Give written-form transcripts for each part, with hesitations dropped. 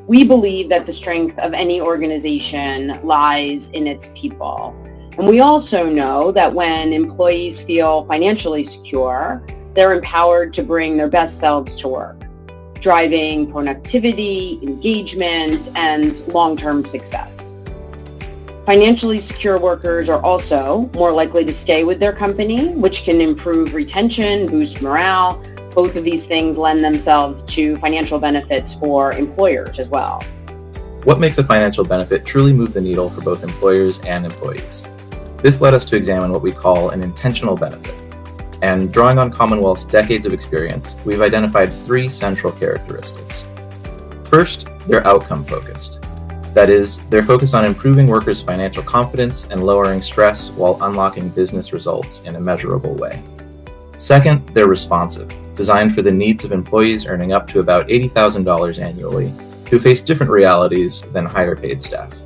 We believe that the strength of any organization lies in its people. And we also know that when employees feel financially secure, they're empowered to bring their best selves to work, driving productivity, engagement, and long-term success. Financially secure workers are also more likely to stay with their company, which can improve retention, boost morale. Both of these things lend themselves to financial benefits for employers as well. What makes a financial benefit truly move the needle for both employers and employees? This led us to examine what we call an intentional benefit. And drawing on Commonwealth's decades of experience, we've identified 3 central characteristics. First, they're outcome-focused. That is, they're focused on improving workers' financial confidence and lowering stress while unlocking business results in a measurable way. Second, they're responsive, designed for the needs of employees earning up to about $80,000 annually, who face different realities than higher-paid staff.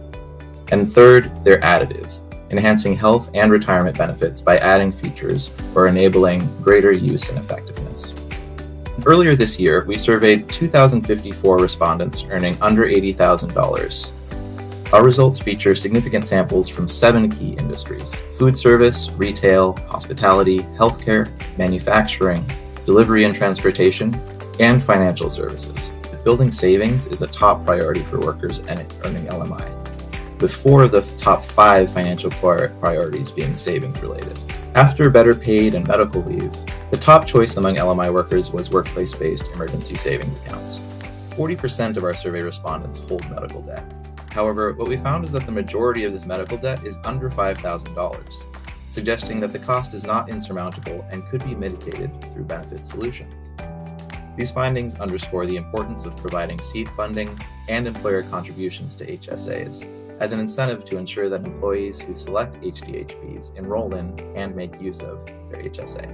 And third, they're additive, enhancing health and retirement benefits by adding features or enabling greater use and effectiveness. Earlier this year, we surveyed 2,054 respondents earning under $80,000. Our results feature significant samples from 7 key industries: food service, retail, hospitality, healthcare, manufacturing, delivery and transportation, and financial services. Building savings is a top priority for workers earning LMI, with 4 of the top 5 financial priorities being savings related. After better paid and medical leave, the top choice among LMI workers was workplace-based emergency savings accounts. 40% of our survey respondents hold medical debt. However, what we found is that the majority of this medical debt is under $5,000, suggesting that the cost is not insurmountable and could be mitigated through benefit solutions. These findings underscore the importance of providing seed funding and employer contributions to HSAs as an incentive to ensure that employees who select HDHPs enroll in and make use of their HSA.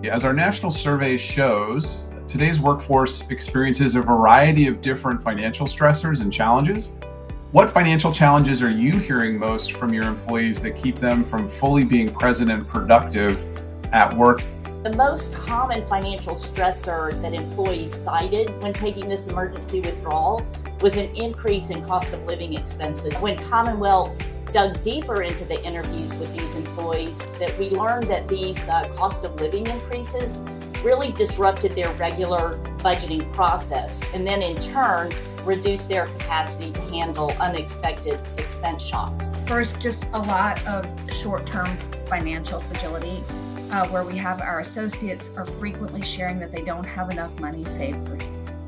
As our national survey shows, today's workforce experiences a variety of different financial stressors and challenges. What financial challenges are you hearing most from your employees that keep them from fully being present and productive at work? The most common financial stressor that employees cited when taking this emergency withdrawal was an increase in cost of living expenses. When Commonwealth dug deeper into the interviews with these employees, that we learned that these cost of living increases really disrupted their regular budgeting process, and then in turn reduced their capacity to handle unexpected expense shocks. First, just a lot of short-term financial fragility, where we have our associates are frequently sharing that they don't have enough money saved for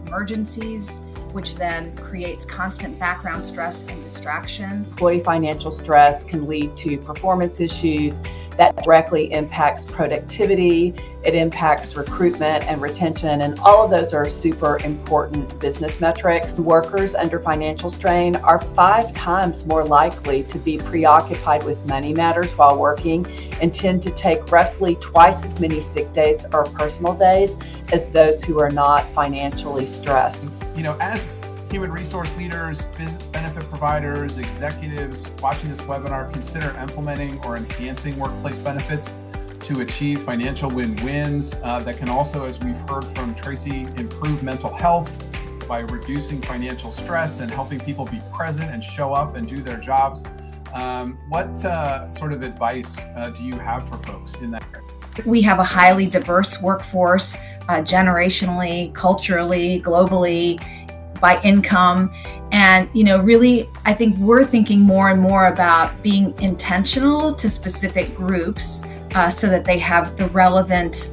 emergencies, which then creates constant background stress and distraction. Employee financial stress can lead to performance issues that directly impacts productivity, it impacts recruitment and retention, and all of those are super important business metrics. Workers under financial strain are 5 times more likely to be preoccupied with money matters while working and tend to take roughly twice as many sick days or personal days as those who are not financially stressed. You know, as human resource leaders, business benefit providers, executives watching this webinar, consider implementing or enhancing workplace benefits to achieve financial win-wins that can also, as we've heard from Tracy, improve mental health by reducing financial stress and helping people be present and show up and do their jobs. What sort of advice do you have for folks in that area? We have a highly diverse workforce, generationally, culturally, globally, by income. And, really, I think we're thinking more and more about being intentional to specific groups so that they have the relevant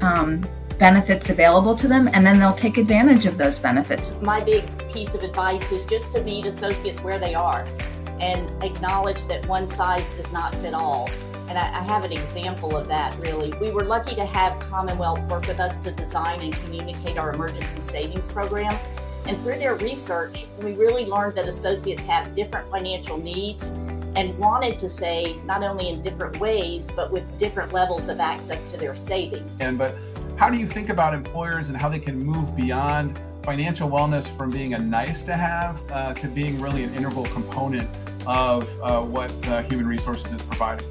benefits available to them, and then they'll take advantage of those benefits. My big piece of advice is just to meet associates where they are and acknowledge that one size does not fit all. And I have an example of that, really. We were lucky to have Commonwealth work with us to design and communicate our emergency savings program. And through their research, we really learned that associates have different financial needs and wanted to save not only in different ways, but with different levels of access to their savings. But how do you think about employers and how they can move beyond financial wellness from being a nice to have to being really an integral component of what human resources is providing?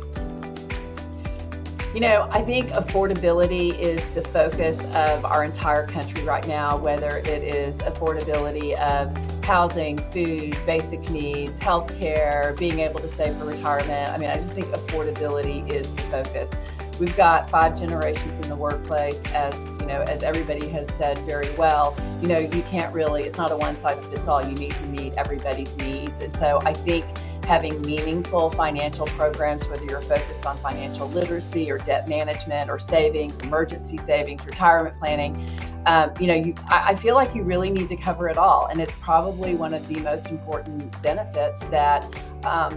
I think affordability is the focus of our entire country right now, whether it is affordability of housing, food, basic needs, healthcare, being able to save for retirement. I just think affordability is the focus. We've got 5 generations in the workplace, as everybody has said very well. You can't really, it's not a one size fits all. You need to meet everybody's needs. And so I think having meaningful financial programs, whether you're focused on financial literacy or debt management or savings, emergency savings, retirement planning, I feel like you really need to cover it all. And it's probably one of the most important benefits that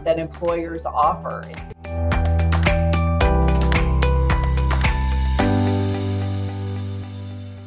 employers offer.